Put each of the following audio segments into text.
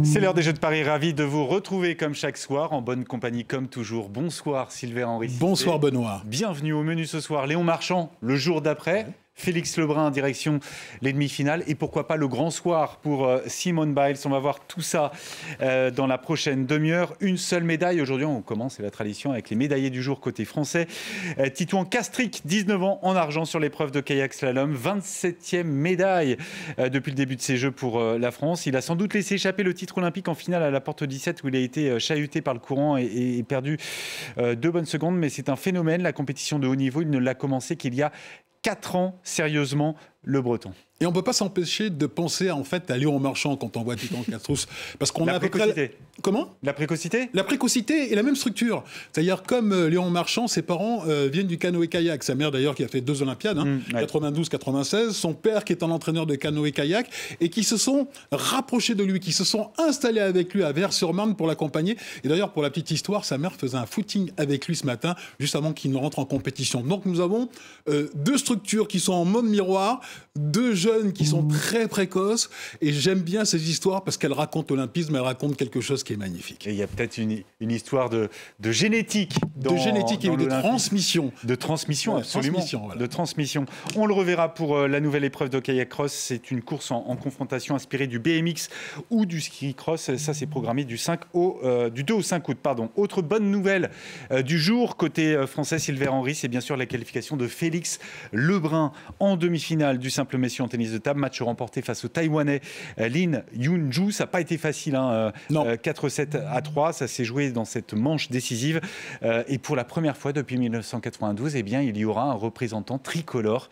C'est l'heure des Jeux de Paris, ravi de vous retrouver comme chaque soir, en bonne compagnie comme toujours. Bonsoir Sylvain Henry. Bonsoir Benoît. Bienvenue au menu ce soir. Léon Marchand, le jour d'après. Félix Lebrun, direction les demi-finales. Et pourquoi pas le grand soir pour Simone Biles. On va voir tout ça dans la prochaine demi-heure. Une seule médaille. Aujourd'hui, on commence, c'est la tradition, avec les médaillés du jour côté français. Titouan Castric, 19 ans, en argent sur l'épreuve de kayak slalom. 27e médaille depuis le début de ces Jeux pour la France. Il a sans doute laissé échapper le titre olympique en finale à la porte 17 où il a été chahuté par le courant et perdu 2 bonnes secondes. Mais c'est un phénomène. La compétition de haut niveau, il ne l'a commencé qu'il y a 4 ans, sérieusement, le Breton. Et on ne peut pas s'empêcher de penser en fait à Léon Marchand quand on voit Titouan Castric. Parce qu'on a à peu près... Comment ? La précocité ? La précocité et la même structure. C'est-à-dire comme Léon Marchand, ses parents viennent du canoë-kayak. Sa mère d'ailleurs qui a fait 2 Olympiades, 92-96. Son père qui est un entraîneur de canoë-kayak et qui se sont rapprochés de lui, qui se sont installés avec lui à Vers-sur-Marne pour l'accompagner. Et d'ailleurs pour la petite histoire, sa mère faisait un footing avec lui ce matin, juste avant qu'il ne rentre en compétition. Donc nous avons 2 structures qui sont en mode miroir, 2 jeunes qui sont très précoces, et j'aime bien ces histoires parce qu'elles racontent l'olympisme, elles racontent quelque chose qui est magnifique. Et il y a peut-être une histoire de génétique. De génétique et de transmission. De transmission, ouais, absolument. Transmission, voilà. De transmission. On le reverra pour la nouvelle épreuve de kayak cross. C'est une course en confrontation inspirée du BMX ou du ski cross. Ça, c'est programmé du 2 au 5 août. Autre bonne nouvelle du jour, côté français, Sylvain Henry, c'est bien sûr la qualification de Félix Lebrun en demi-finale du simple messieurs en tennis de table. Match remporté face au Taïwanais Lin Yunju. Ça n'a pas été facile, 4-7 à 3. Ça s'est joué dans cette manche décisive. Et pour la première fois depuis 1992, eh bien, il y aura un représentant tricolore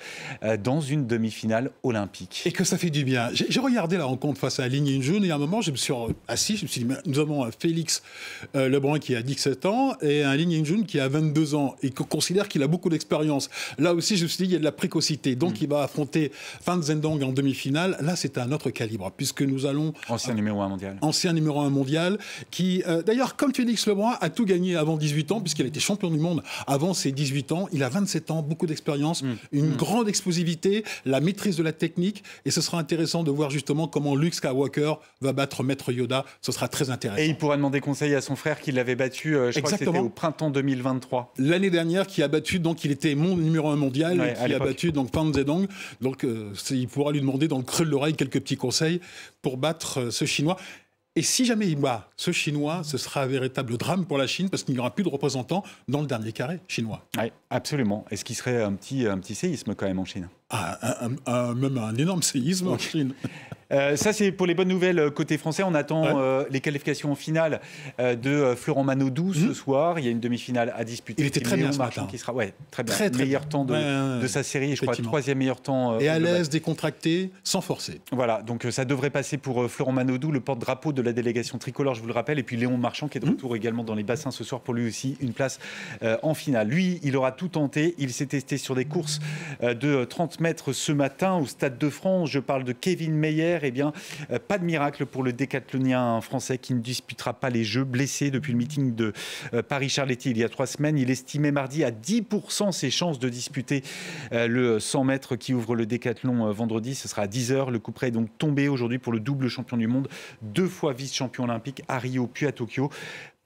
dans une demi-finale olympique. Et que ça fait du bien. J'ai regardé la rencontre face à Lin Yunju et à un moment, je me suis assis, je me suis dit, nous avons un Félix Lebrun qui a 17 ans et un Lin Yunju qui a 22 ans et qu'on considère qu'il a beaucoup d'expérience. Là aussi, je me suis dit, il y a de la précocité. Donc, il va affronter Fan Zhendong en demi-finale. Là, c'est un autre calibre, puisque nous allons... Ancien numéro 1 mondial. Ancien numéro 1 mondial, qui, d'ailleurs, comme Félix Lebrun, a tout gagné avant 18 ans, puisqu'il était champion du monde avant ses 18 ans. Il a 27 ans, beaucoup d'expérience, une grande explosivité, la maîtrise de la technique, et ce sera intéressant de voir justement comment Luke Skywalker va battre Maître Yoda. Ce sera très intéressant. Et il pourra demander conseil à son frère qui l'avait battu, je crois que c'était au printemps 2023. L'année dernière, qui a battu, donc il était numéro 1 mondial, ouais, qui a battu donc Fan Zhendong. Donc il pourra lui demander dans le creux de l'oreille quelques petits conseils pour battre ce Chinois. Et si jamais il bat ce Chinois, ce sera un véritable drame pour la Chine parce qu'il n'y aura plus de représentants dans le dernier carré chinois. Oui, absolument. Est-ce qu'il serait un petit séisme quand même en Chine ? Même un énorme séisme en Chine. Ça, c'est pour les bonnes nouvelles côté français. On attend les qualifications en finale de Florent Manodou ce soir. Il y a une demi-finale à disputer. Il était très bien ce Marchand matin. qui sera très bien. Très meilleur temps de sa série, je crois, 3e meilleur temps. Et à l'aise, décontracté, sans forcer. Voilà, donc ça devrait passer pour Florent Manodou, le porte-drapeau de la délégation tricolore, je vous le rappelle. Et puis Léon Marchand qui est de retour également dans les bassins ce soir pour lui aussi une place en finale. Lui, il aura tout tenté. Il s'est testé sur des courses de 30 mètres ce matin au Stade de France. Je parle de Kevin Mayer. Eh bien, pas de miracle pour le décathlonien français qui ne disputera pas les Jeux, blessé depuis le meeting de Paris-Charletti il y a 3 semaines. Il estimait mardi à 10% ses chances de disputer le 100 mètres qui ouvre le décathlon vendredi. Ce sera à 10h. Le couperet est donc tombé aujourd'hui pour le double champion du monde, 2 fois vice-champion olympique à Rio puis à Tokyo.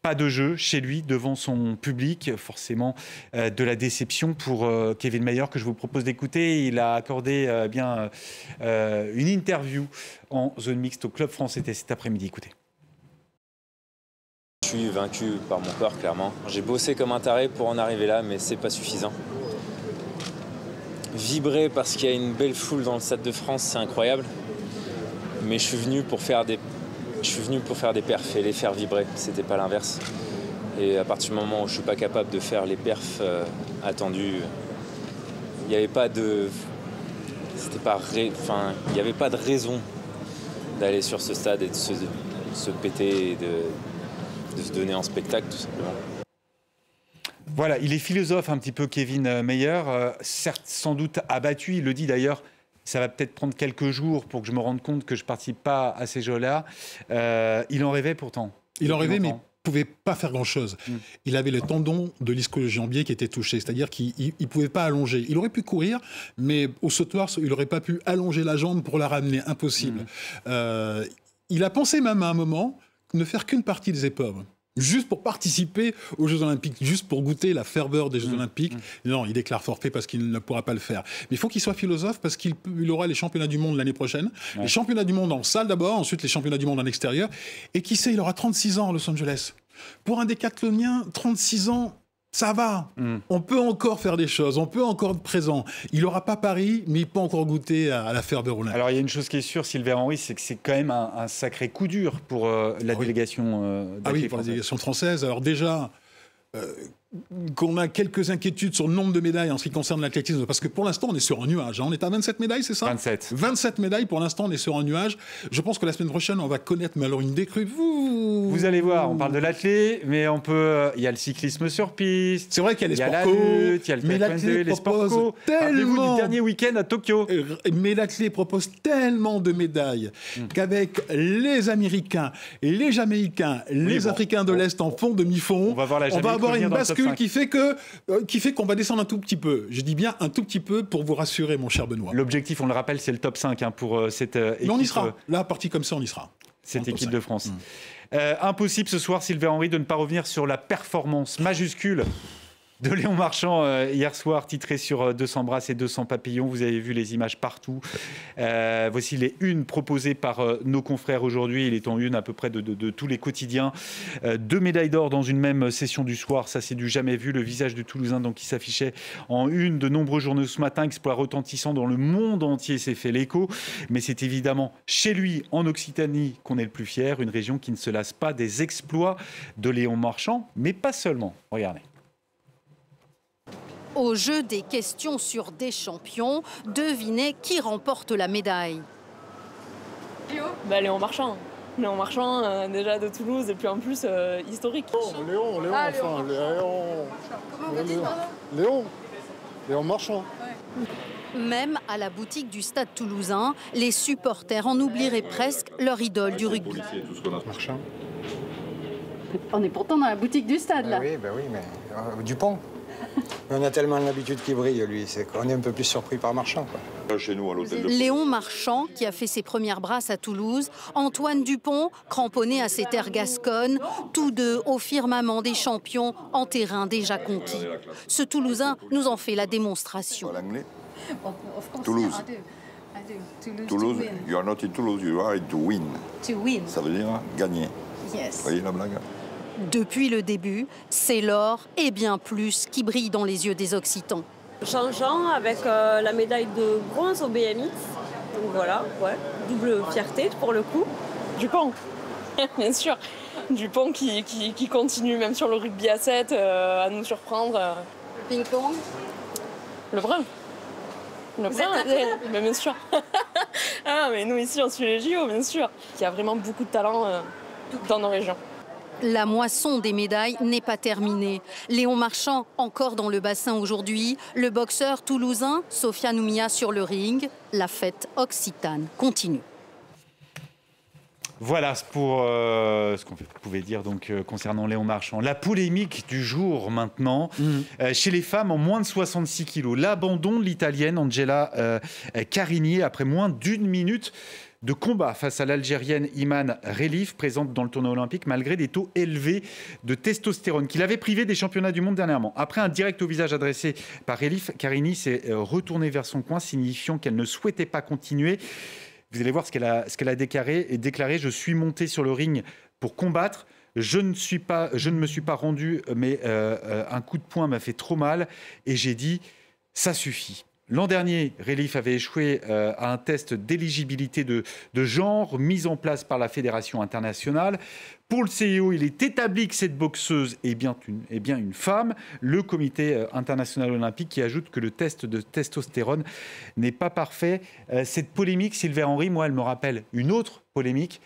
Pas de jeu chez lui devant son public, forcément de la déception pour Kevin Mayer que je vous propose d'écouter. Il a accordé une interview en zone mixte au Club France. C'était cet après-midi. Écoutez. Je suis vaincu par mon corps, clairement. J'ai bossé comme un taré pour en arriver là, mais c'est pas suffisant. Vibrer parce qu'il y a une belle foule dans le Stade de France, c'est incroyable. Mais je suis venu pour faire des perfs et les faire vibrer, c'était pas l'inverse. Et à partir du moment où je suis pas capable de faire les perfs attendus, il n'y avait pas de... il n'y avait pas de raison d'aller sur ce stade et de se péter et de se donner en spectacle, tout simplement. Voilà, il est philosophe un petit peu, Kevin Mayer, certes sans doute abattu, il le dit d'ailleurs. Ça va peut-être prendre quelques jours pour que je me rende compte que je ne participe pas à ces Jeux-là. Il en rêvait pourtant. Il en rêvait, mais il ne pouvait pas faire grand-chose. Il avait le tendon de l'ischio-jambier qui était touché, c'est-à-dire qu'il ne pouvait pas allonger. Il aurait pu courir, mais au sautoir, il n'aurait pas pu allonger la jambe pour la ramener. Impossible. il a pensé même à un moment ne faire qu'une partie des épreuves. Juste pour participer aux Jeux Olympiques, juste pour goûter la ferveur des Jeux Olympiques. Non, il déclare forfait parce qu'il ne pourra pas le faire. Mais il faut qu'il soit philosophe parce qu'il aura les championnats du monde l'année prochaine. Ouais. Les championnats du monde en salle d'abord, ensuite les championnats du monde en extérieur. Et qui sait, il aura 36 ans à Los Angeles. Pour un décathlonien, 36 ans, ça va. On peut encore faire des choses, on peut encore être présent. Il n'aura pas Paris, mais il peut encore goûter à la ferveur olympique. Alors il y a une chose qui est sûre, Sylvain Henry, c'est que c'est quand même un sacré coup dur pour la délégation pour la délégation française. Alors déjà, qu'on a quelques inquiétudes sur le nombre de médailles en ce qui concerne l'athlétisme, parce que pour l'instant, on est sur un nuage. On est à 27 médailles, c'est ça ? 27 médailles, pour l'instant, on est sur un nuage. Je pense que la semaine prochaine, on va connaître, mais alors une décrue. Vous allez voir, on parle de l'athlé, mais on peut... Il y a le cyclisme sur piste. C'est vrai qu'il y a les sports co, il y a le taekwondo, les sports co. Rappelez-vous du dernier week-end à Tokyo. Mais l'athlé propose tellement de médailles qu'avec les Américains, les Jamaïcains, les Africains de l'Est en fond, demi-fond, on va avoir une bascule qui fait qu'on va descendre un tout petit peu. Je dis bien un tout petit peu pour vous rassurer, mon cher Benoît. L'objectif, on le rappelle, c'est le top 5 pour cette équipe. Mais on y sera. Là, parti comme ça, on y sera. Cette équipe de France. Impossible ce soir, Sylvain Henry, de ne pas revenir sur la performance majuscule de Léon Marchand hier soir, titré sur 200 brasses et 200 papillons. Vous avez vu les images partout. Voici les unes proposées par nos confrères aujourd'hui. Il est en une à peu près de tous les quotidiens. 2 médailles d'or dans une même session du soir. Ça, c'est du jamais vu. Le visage du Toulousain donc, qui s'affichait en une de nombreux journaux ce matin. Exploit retentissant dans le monde entier s'est fait l'écho. Mais c'est évidemment chez lui, en Occitanie, qu'on est le plus fier. Une région qui ne se lasse pas des exploits de Léon Marchand. Mais pas seulement. Regardez. Au jeu des questions sur des champions, devinez qui remporte la médaille. Léon Marchand. Léon Marchand, déjà de Toulouse, et puis en plus, historique. Léon. Comment vous dites, pardon ? Léon Marchand. Ouais. Même à la boutique du Stade Toulousain, les supporters en oublieraient presque leur idole du rugby. Marchand. On est pourtant dans la boutique du Stade, là. Oui, mais Dupont. On a tellement l'habitude qu'il brille, lui. On est un peu plus surpris par Marchand, quoi. Chez nous, à l'hôtel de... Léon Marchand, qui a fait ses premières brasses à Toulouse, Antoine Dupont, cramponné à ses terres gasconnes, tous deux au firmament des champions en terrain déjà conquis. Ce Toulousain nous en fait la démonstration. Toulouse. Toulouse, you are not in Toulouse, you are to win. To win. Ça veut dire gagner. Yes. Vous voyez la blague ? Depuis le début, c'est l'or et bien plus qui brille dans les yeux des Occitans. Jean-Jean avec la médaille de bronze au BMX. Donc voilà, ouais, double fierté pour le coup. Dupont, bien sûr. Dupont qui continue même sur le rugby à 7 à nous surprendre. Le ping-pong. Le brun. Le brun, mais bien sûr. Ah, mais nous ici on suit les JO, bien sûr. Il y a vraiment beaucoup de talent dans nos régions. La moisson des médailles n'est pas terminée. Léon Marchand, encore dans le bassin aujourd'hui. Le boxeur toulousain, Sofiane Oumia sur le ring. La fête occitane continue. Voilà pour ce qu'on pouvait dire donc, concernant Léon Marchand. La polémique du jour maintenant. Chez les femmes en moins de 66 kilos. L'abandon de l'Italienne Angela Carini après moins d'1 minute de combat face à l'Algérienne Iman Relif, présente dans le tournoi olympique malgré des taux élevés de testostérone qui l'avaient privée des championnats du monde dernièrement. Après un direct au visage adressé par Relif, Carini s'est retournée vers son coin, signifiant qu'elle ne souhaitait pas continuer. Vous allez voir ce qu'elle a déclaré. Je suis montée sur le ring pour combattre. Je ne me suis pas rendu, mais un coup de poing m'a fait trop mal et j'ai dit ça suffit. L'an dernier, Relif avait échoué à un test d'éligibilité de genre mis en place par la Fédération internationale. Pour le CIO, il est établi que cette boxeuse est bien une femme. Le Comité international olympique qui ajoute que le test de testostérone n'est pas parfait. Cette polémique, Sylvain Henry, moi, elle me rappelle une autre polémique.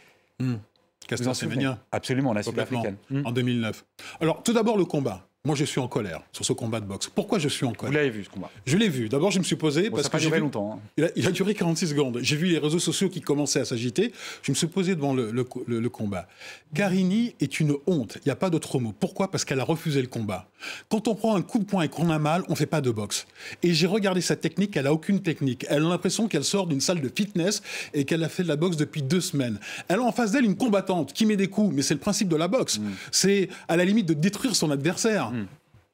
Caster Semenya. Absolument, la sud-africaine. En 2009. Alors, tout d'abord, le combat. Moi, je suis en colère sur ce combat de boxe. Pourquoi je suis en colère? Vous l'avez vu, ce combat? Je l'ai vu. D'abord, je me suis posé... Bon, parce que ça n'a pas duré longtemps. Hein. Il a duré 46 secondes. J'ai vu les réseaux sociaux qui commençaient à s'agiter. Je me suis posé devant le combat. Carini est une honte. Il n'y a pas d'autre mot. Pourquoi? Parce qu'elle a refusé le combat. Quand on prend un coup de poing et qu'on a mal, on ne fait pas de boxe. Et j'ai regardé sa technique. Elle n'a aucune technique. Elle a l'impression qu'elle sort d'une salle de fitness et qu'elle a fait de la boxe depuis 2 semaines. Elle a en face d'elle une combattante qui met des coups. Mais c'est le principe de la boxe. C'est à la limite de détruire son adversaire.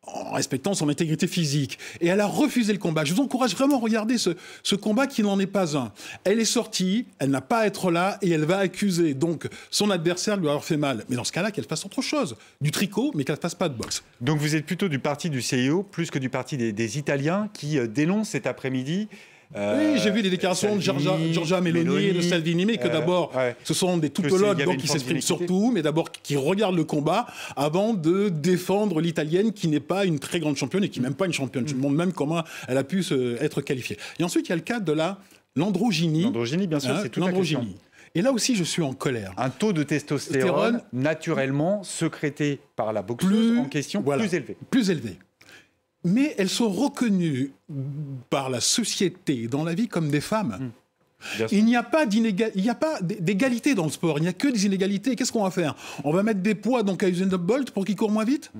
En respectant son intégrité physique. Et elle a refusé le combat. Je vous encourage vraiment à regarder ce combat qui n'en est pas un. Elle est sortie, elle n'a pas à être là et elle va accuser donc son adversaire de lui avoir fait mal. Mais dans ce cas-là, qu'elle fasse autre chose. Du tricot, mais qu'elle ne fasse pas de boxe. Donc vous êtes plutôt du parti du CIO, plus que du parti des Italiens qui dénoncent cet après-midi. Oui, j'ai vu les déclarations de Giorgia Meloni et de Salvini, mais que d'abord, ce sont des toutologues donc, qui s'expriment sur tout, mais d'abord qui regardent le combat avant de défendre l'Italienne qui n'est pas une très grande championne et qui n'est même pas une championne. Je me demande même comment elle a pu être qualifiée. Et ensuite, il y a le cas de l'androgynie. L'androgynie, bien sûr, c'est toute la question. Et là aussi, je suis en colère. Un taux de testostérone naturellement sécrété par la boxeuse en question plus élevé. Plus élevé. Mais elles sont reconnues par la société, dans la vie, comme des femmes. Il n'y a pas d'égalité dans le sport, il n'y a que des inégalités. Qu'est-ce qu'on va faire? On va mettre des poids donc, à Usain Bolt pour qu'il court moins vite?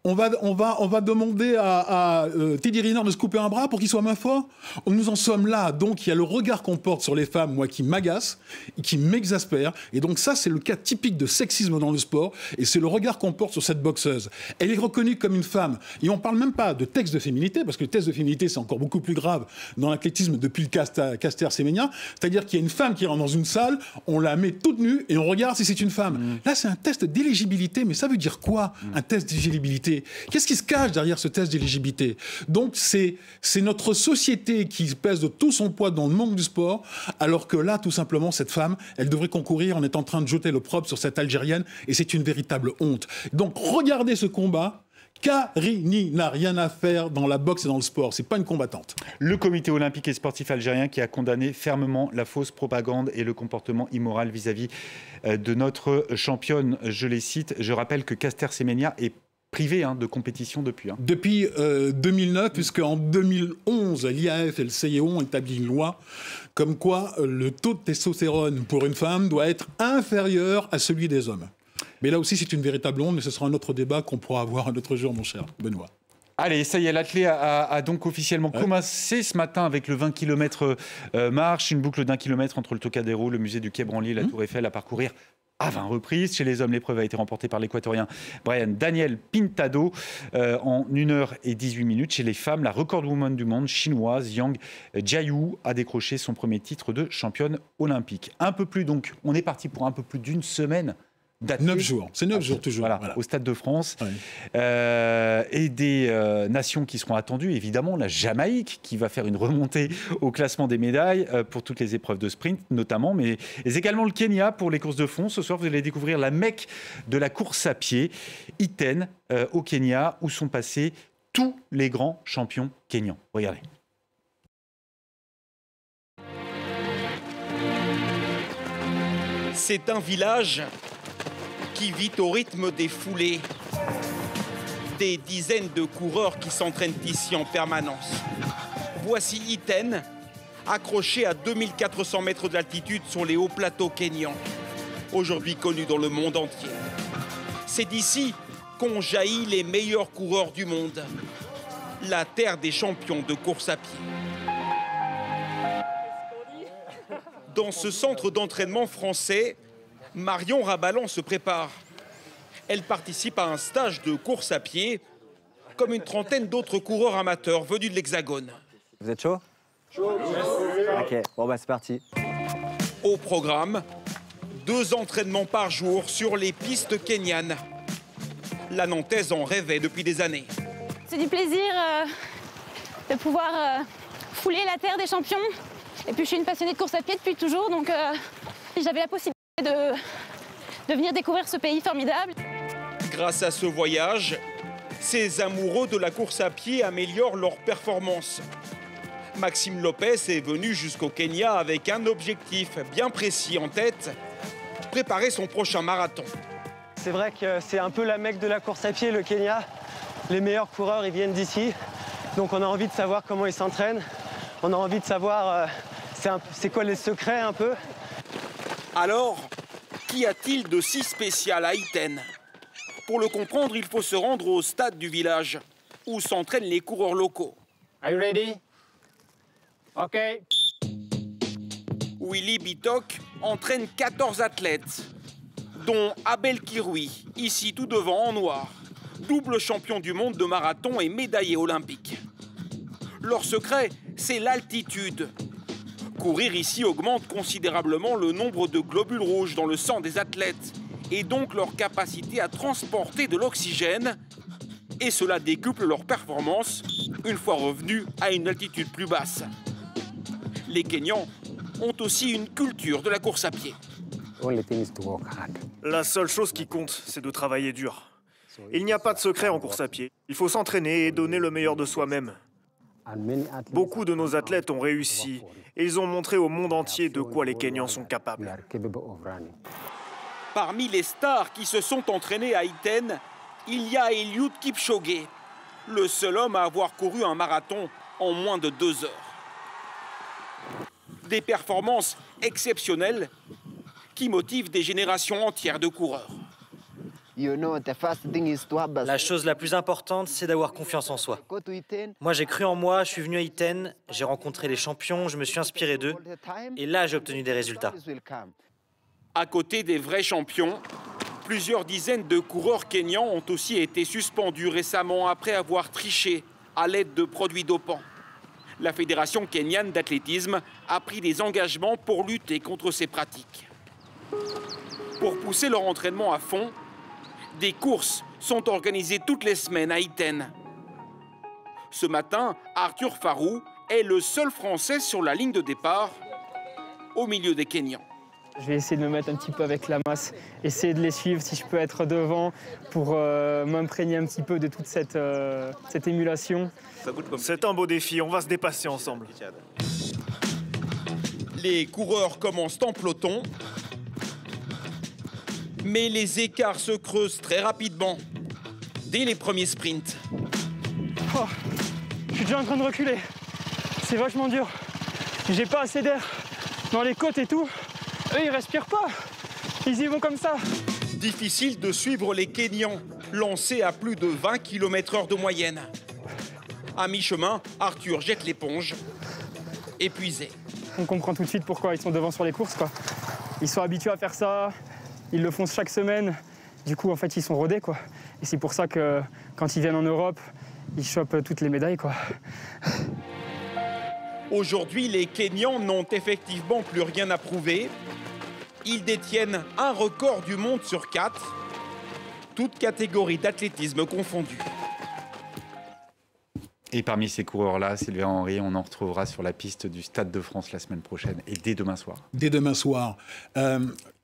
On va demander à Teddy Riner de se couper un bras pour qu'il soit moins fort. Nous en sommes là. Donc, il y a le regard qu'on porte sur les femmes, moi, qui m'agace, qui m'exaspère. Et donc, ça, c'est le cas typique de sexisme dans le sport. Et c'est le regard qu'on porte sur cette boxeuse. Elle est reconnue comme une femme. Et on ne parle même pas de texte de féminité, parce que le texte de féminité, c'est encore beaucoup plus grave dans l'athlétisme depuis le Caster Semenya. C'est-à-dire qu'il y a une femme qui rentre dans une salle, on la met toute nue et on regarde si c'est une femme. Là, c'est un test d'éligibilité. Mais ça veut dire quoi, un test d'éligibilité? Qu'est-ce qui se cache derrière ce test d'éligibilité? Donc, c'est notre société qui pèse de tout son poids dans le monde du sport, alors que là, tout simplement, cette femme, elle devrait concourir. On est en train de jeter l'opprobre sur cette Algérienne, et c'est une véritable honte. Donc, regardez ce combat. Carini n'a rien à faire dans la boxe et dans le sport. C'est pas une combattante. Le comité olympique et sportif algérien qui a condamné fermement la fausse propagande et le comportement immoral vis-à-vis de notre championne. Je les cite. Je rappelle que Caster Semenya est privé de compétition depuis. Depuis 2009, puisqu'en 2011, l'IAF et le CIO ont établi une loi comme quoi le taux de testostérone pour une femme doit être inférieur à celui des hommes. Mais là aussi, c'est une véritable honte, mais ce sera un autre débat qu'on pourra avoir un autre jour, mon cher Benoît. Allez, ça y est, l'athlé a donc officiellement commencé ce matin avec le 20 km marche, une boucle d'1 kilomètre entre le Trocadéro, le musée du Quai Branly et la Tour Eiffel à parcourir à 20 reprises. Chez les hommes, l'épreuve a été remportée par l'Équatorien Brian Daniel Pintado en 1h18. Chez les femmes, la recordwoman du monde chinoise Yang Jiayu a décroché son premier titre de championne olympique. On est parti pour un peu plus d'une semaine. 9 jours, c'est 9 jours toujours. Voilà. Au Stade de France. Et des nations qui seront attendues, évidemment, la Jamaïque qui va faire une remontée au classement des médailles pour toutes les épreuves de sprint notamment, mais également le Kenya pour les courses de fond. Ce soir, vous allez découvrir la Mecque de la course à pied, Iten, au Kenya, où sont passés tous les grands champions kenyans. Regardez. C'est un village qui vit au rythme des foulées. Des dizaines de coureurs qui s'entraînent ici en permanence. Voici Iten, accroché à 2400 mètres d'altitude sur les hauts plateaux kenyans, aujourd'hui connu dans le monde entier. C'est d'ici qu'ont jailli les meilleurs coureurs du monde, la terre des champions de course à pied. Dans ce centre d'entraînement français, Marion Rabalan se prépare. Elle participe à un stage de course à pied, comme une trentaine d'autres coureurs amateurs venus de l'Hexagone. Vous êtes chaud? Chaud. Ok, bon c'est parti. Au programme, 2 entraînements par jour sur les pistes kenyanes. La Nantaise en rêvait depuis des années. C'est du plaisir de pouvoir fouler la terre des champions. Et puis je suis une passionnée de course à pied depuis toujours, donc j'avais la possibilité de venir découvrir ce pays formidable. Grâce à ce voyage, ces amoureux de la course à pied améliorent leur performance. Maxime Lopez est venu jusqu'au Kenya avec un objectif bien précis en tête, préparer son prochain marathon. C'est vrai que c'est un peu la Mecque de la course à pied, le Kenya. les meilleurs coureurs ils viennent d'ici. Donc on a envie de savoir comment ils s'entraînent. On a envie de savoir c'est quoi les secrets un peu. Alors, qu'y a-t-il de si spécial à Iten? Pour le comprendre, il faut se rendre au stade du village, où s'entraînent les coureurs locaux. Are you ready? OK. Willy Bitok entraîne 14 athlètes, dont Abel Kiroui, ici tout devant en noir, double champion du monde de marathon et médaillé olympique. Leur secret, c'est l'altitude. Courir ici augmente considérablement le nombre de globules rouges dans le sang des athlètes et donc leur capacité à transporter de l'oxygène. Et cela décuple leur performance une fois revenus à une altitude plus basse. Les Kenyans ont aussi une culture de la course à pied. La seule chose qui compte, c'est de travailler dur. Il n'y a pas de secret en course à pied. Il faut s'entraîner et donner le meilleur de soi-même. Beaucoup de nos athlètes ont réussi et ils ont montré au monde entier de quoi les Kenyans sont capables. Parmi les stars qui se sont entraînés à Iten, il y a Eliud Kipchoge, le seul homme à avoir couru un marathon en moins de 2 heures. Des performances exceptionnelles qui motivent des générations entières de coureurs. La chose la plus importante, c'est d'avoir confiance en soi. Moi, j'ai cru en moi, je suis venu à Iten, j'ai rencontré les champions, je me suis inspiré d'eux, et là, j'ai obtenu des résultats. À côté des vrais champions, plusieurs dizaines de coureurs kenyans ont aussi été suspendus récemment après avoir triché à l'aide de produits dopants. La Fédération kenyane d'athlétisme a pris des engagements pour lutter contre ces pratiques. Pour pousser leur entraînement à fond, des courses sont organisées toutes les semaines à Iten. Ce matin, Arthur Farou est le seul Français sur la ligne de départ, au milieu des Kenyans. Je vais essayer de me mettre un petit peu avec la masse, essayer de les suivre si je peux être devant pour m'imprégner un petit peu de toute cette émulation. C'est un beau défi, on va se dépasser ensemble. Les coureurs commencent en peloton, mais les écarts se creusent très rapidement, dès les premiers sprints. Oh, je suis déjà en train de reculer, c'est vachement dur. J'ai pas assez d'air dans les côtes et tout. Eux, ils respirent pas, ils y vont comme ça. Difficile de suivre les Kenyans, lancés à plus de 20 km/h de moyenne. À mi-chemin, Arthur jette l'éponge, épuisé. On comprend tout de suite pourquoi ils sont devant sur les courses, quoi. Ils sont habitués à faire ça, ils le font chaque semaine. Du coup, en fait, ils sont rodés, quoi. Et c'est pour ça que quand ils viennent en Europe, ils chopent toutes les médailles, quoi. Aujourd'hui, les Kenyans n'ont effectivement plus rien à prouver. Ils détiennent un record du monde sur 4, toutes catégories d'athlétisme confondues. Et parmi ces coureurs-là, Sylvain Henry, on en retrouvera sur la piste du Stade de France la semaine prochaine et dès demain soir. Dès demain soir.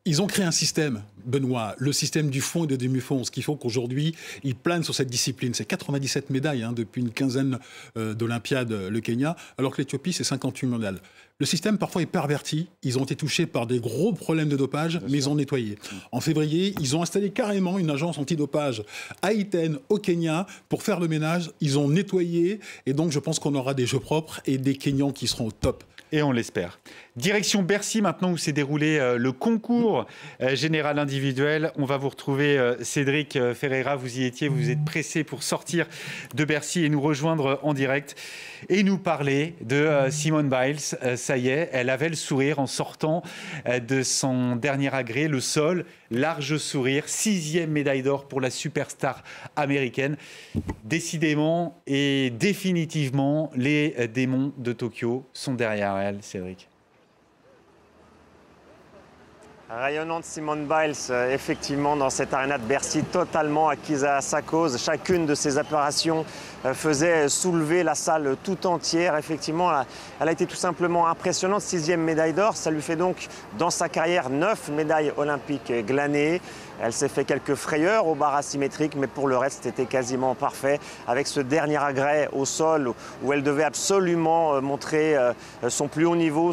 Ils ont créé un système, Benoît, le système du fond et de demi-fond, ce qui fait qu'aujourd'hui, ils planent sur cette discipline. C'est 97 médailles depuis une quinzaine d'Olympiades, le Kenya, alors que l'Éthiopie, c'est 58 médailles. Le système, parfois, est perverti. Ils ont été touchés par des gros problèmes de dopage, mais ils ont nettoyé. En février, ils ont installé carrément une agence antidopage à Iten, au Kenya, pour faire le ménage. Ils ont nettoyé, et donc je pense qu'on aura des jeux propres et des Kenyans qui seront au top. Et on l'espère. Direction Bercy, maintenant où s'est déroulé le concours général individuel. On va vous retrouver, Cédric Ferreira. Vous y étiez, vous êtes pressé pour sortir de Bercy et nous rejoindre en direct. Et nous parler de Simone Biles. Ça y est, elle avait le sourire en sortant de son dernier agrès, le sol. Large sourire, 6e médaille d'or pour la superstar américaine. Décidément et définitivement, les démons de Tokyo sont derrière elle, Cédric. Rayonnante Simone Biles, effectivement, dans cette arena de Bercy, totalement acquise à sa cause. Chacune de ses apparitions faisait soulever la salle tout entière. Effectivement, elle a été tout simplement impressionnante. 6e médaille d'or, ça lui fait donc, dans sa carrière, 9 médailles olympiques glanées. Elle s'est fait quelques frayeurs aux barres asymétriques, mais pour le reste, c'était quasiment parfait. Avec ce dernier agrès au sol, où elle devait absolument montrer son plus haut niveau,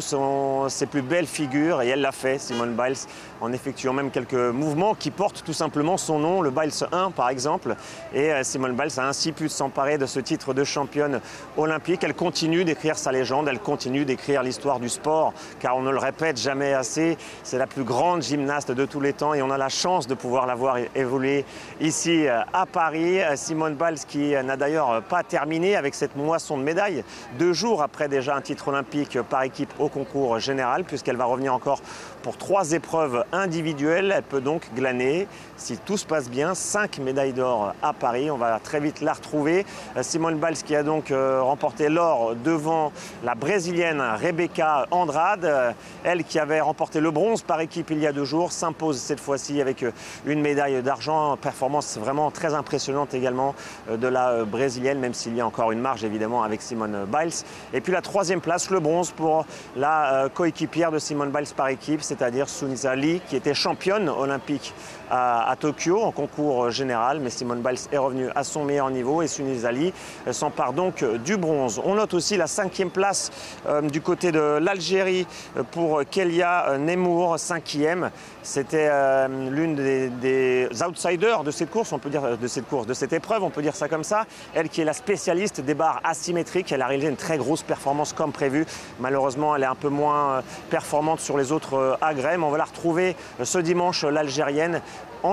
ses plus belles figures. Et elle l'a fait, Simone Biles, en effectuant même quelques mouvements qui portent tout simplement son nom, le Biles 1 par exemple. Et Simone Biles a ainsi pu s'emparer de ce titre de championne olympique. Elle continue d'écrire sa légende, elle continue d'écrire l'histoire du sport, car on ne le répète jamais assez, c'est la plus grande gymnaste de tous les temps et on a la chance de pouvoir la voir évoluer ici à Paris. Simone Biles qui n'a d'ailleurs pas terminé avec cette moisson de médailles, 2 jours après déjà un titre olympique par équipe au concours général, puisqu'elle va revenir encore pour 3 épreuves individuelles. Elle peut donc glaner, si tout se passe bien, 5 médailles d'or à Paris. On va très vite la retrouver. Simone Biles qui a donc remporté l'or devant la brésilienne Rebecca Andrade. Elle qui avait remporté le bronze par équipe il y a 2 jours, s'impose cette fois-ci avec une médaille d'argent. Performance vraiment très impressionnante également de la brésilienne, même s'il y a encore une marge évidemment avec Simone Biles. Et puis la 3e place, le bronze pour la coéquipière de Simone Biles par équipe, c'est-à-dire Sunisa Lee, qui était championne olympique à Tokyo en concours général, mais Simone Biles est revenue à son meilleur niveau et Sunisa Lee s'empare donc du bronze. On note aussi la 5e place du côté de l'Algérie pour Kelia Nemour, 5e. C'était l'une des outsiders de cette course, on peut dire de cette épreuve, on peut dire ça comme ça. Elle qui est la spécialiste des barres asymétriques, elle a réalisé une très grosse performance comme prévu. Malheureusement, elle est un peu moins performante sur les autres agrès, mais on va la retrouver ce dimanche, l'Algérienne,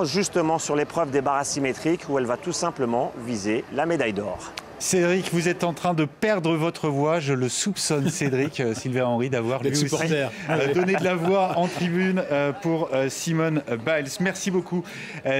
justement sur l'épreuve des barres asymétriques où elle va tout simplement viser la médaille d'or. Cédric, vous êtes en train de perdre votre voix. Je le soupçonne, Cédric Sylvain Henry, d'avoir lui aussi donné de la voix en tribune pour Simone Biles. Merci beaucoup,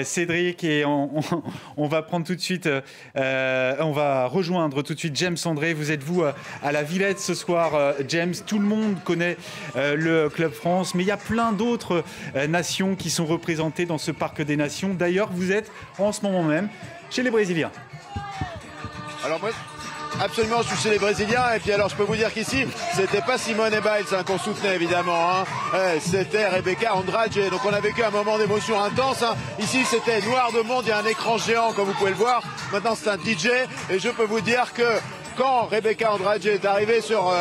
Cédric. Et on va prendre tout de suite, on va rejoindre tout de suite James André. Vous êtes vous à la Villette ce soir, James. Tout le monde connaît le Club France, mais il y a plein d'autres nations qui sont représentées dans ce Parc des Nations. D'ailleurs, vous êtes en ce moment même chez les Brésiliens. Alors moi, absolument, je suis chez les Brésiliens. Et puis alors, je peux vous dire qu'ici, c'était pas Simone Biles qu'on soutenait évidemment. C'était Rebecca Andrade. Donc on a vécu un moment d'émotion intense. Ici, c'était noir de monde. Il y a un écran géant, comme vous pouvez le voir. Maintenant, c'est un DJ. Et je peux vous dire que quand Rebecca Andrade est arrivée sur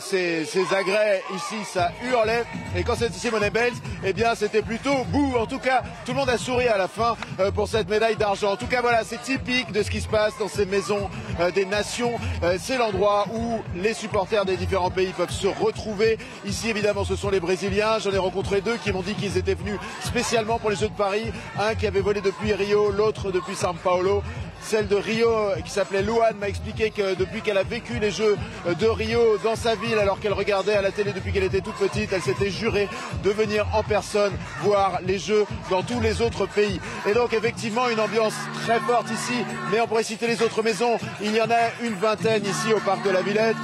ces agrès, ici, ça hurlait. Et quand c'était Simone Biles, eh bien, c'était plutôt bouh. En tout cas, tout le monde a souri à la fin pour cette médaille d'argent. En tout cas, voilà, c'est typique de ce qui se passe dans ces maisons des nations. C'est l'endroit où les supporters des différents pays peuvent se retrouver. Ici, évidemment, ce sont les Brésiliens. J'en ai rencontré 2 qui m'ont dit qu'ils étaient venus spécialement pour les Jeux de Paris. Un qui avait volé depuis Rio, l'autre depuis São Paulo. Celle de Rio, qui s'appelait Luan, m'a expliqué que depuis qu'elle a vécu les Jeux de Rio dans sa ville, alors qu'elle regardait à la télé depuis qu'elle était toute petite, elle s'était jurée de venir en personne voir les Jeux dans tous les autres pays. Et donc effectivement une ambiance très forte ici, mais on pourrait citer les autres maisons. Il y en a une vingtaine ici au Parc de la Villette.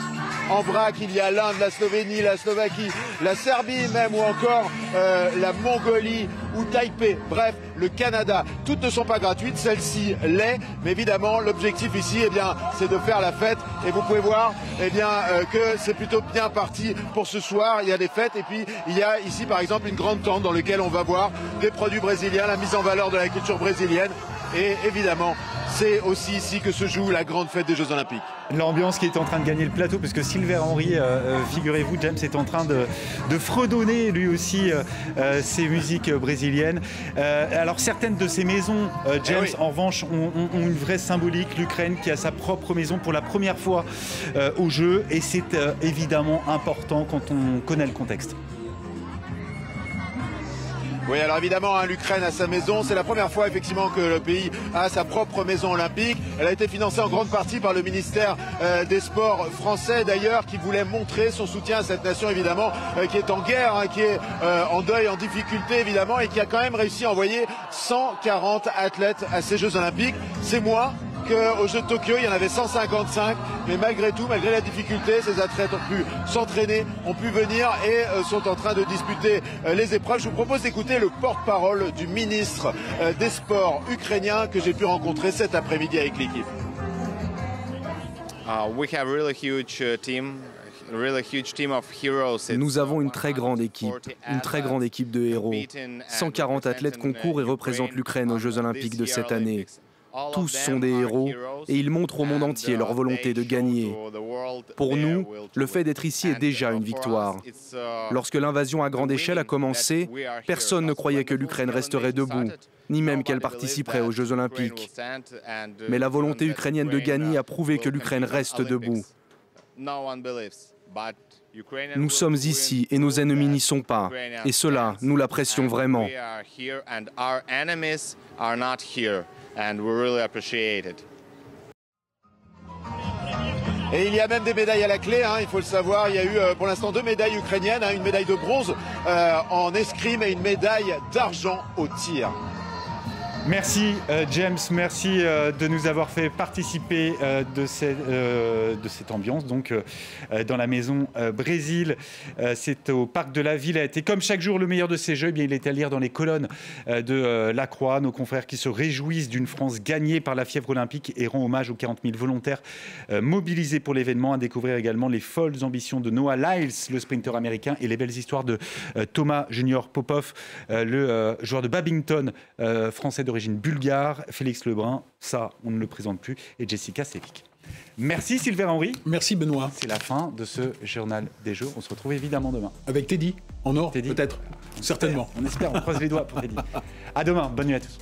En vrac, il y a l'Inde, la Slovénie, la Slovaquie, la Serbie même, ou encore la Mongolie ou Taipei. Bref, le Canada. Toutes ne sont pas gratuites, celle-ci l'est. Mais évidemment, l'objectif ici, eh bien, c'est de faire la fête. Et vous pouvez voir, eh bien, que c'est plutôt bien parti pour ce soir. Il y a des fêtes et puis il y a ici, par exemple, une grande tente dans laquelle on va voir des produits brésiliens, la mise en valeur de la culture brésilienne. Et évidemment, c'est aussi ici que se joue la grande fête des Jeux Olympiques. L'ambiance qui est en train de gagner le plateau, parce que Sylvain Henry, figurez-vous, James est en train de fredonner lui aussi ses musiques brésiliennes. Alors certaines de ces maisons, James, en revanche, ont une vraie symbolique. L'Ukraine qui a sa propre maison pour la première fois aux Jeux, et c'est évidemment important quand on connaît le contexte. Oui, alors évidemment, l'Ukraine a sa maison. C'est la première fois effectivement que le pays a sa propre maison olympique. Elle a été financée en grande partie par le ministère des Sports français d'ailleurs, qui voulait montrer son soutien à cette nation évidemment, qui est en guerre, qui est en deuil, en difficulté évidemment, et qui a quand même réussi à envoyer 140 athlètes à ces Jeux Olympiques. C'est moins qu'aux Jeux de Tokyo, il y en avait 155, mais malgré tout, malgré la difficulté, ces athlètes ont pu s'entraîner, ont pu venir et sont en train de disputer les épreuves. Je vous propose d'écouter le porte-parole du ministre des Sports ukrainien que j'ai pu rencontrer cet après-midi avec l'équipe. We have a really huge team, Nous avons une très grande équipe de héros. 140 athlètes concourent et représentent l'Ukraine aux Jeux Olympiques de cette année. Tous sont des héros et ils montrent au monde entier leur volonté de gagner. Pour nous, le fait d'être ici est déjà une victoire. Lorsque l'invasion à grande échelle a commencé, personne ne croyait que l'Ukraine resterait debout, ni même qu'elle participerait aux Jeux Olympiques. Mais la volonté ukrainienne de gagner a prouvé que l'Ukraine reste debout. Nous sommes ici et nos ennemis n'y sont pas. Et cela, nous l'apprécions vraiment. Et il y a même des médailles à la clé, hein, il faut le savoir. Il y a eu pour l'instant 2 médailles ukrainiennes, hein, une médaille de bronze en escrime et une médaille d'argent au tir. Merci James, merci de nous avoir fait participer de cette ambiance donc dans la maison Brésil. C'est au Parc de la Villette. Et comme chaque jour le meilleur de ces jeux, eh bien, il est à lire dans les colonnes de La Croix. Nos confrères qui se réjouissent d'une France gagnée par la fièvre olympique et rend hommage aux 40 000 volontaires mobilisés pour l'événement. À découvrir également les folles ambitions de Noah Lyles, le sprinter américain, et les belles histoires de Thomas Junior Popov, le joueur de badminton français d'origine bulgare, Félix Lebrun, ça on ne le présente plus, et Jessica Sevic. Merci Sylvain Henry. Merci Benoît. C'est la fin de ce journal des Jeux. On se retrouve évidemment demain. Avec Teddy, en or, peut-être, certainement. On espère, on croise les doigts pour Teddy. À demain, bonne nuit à tous.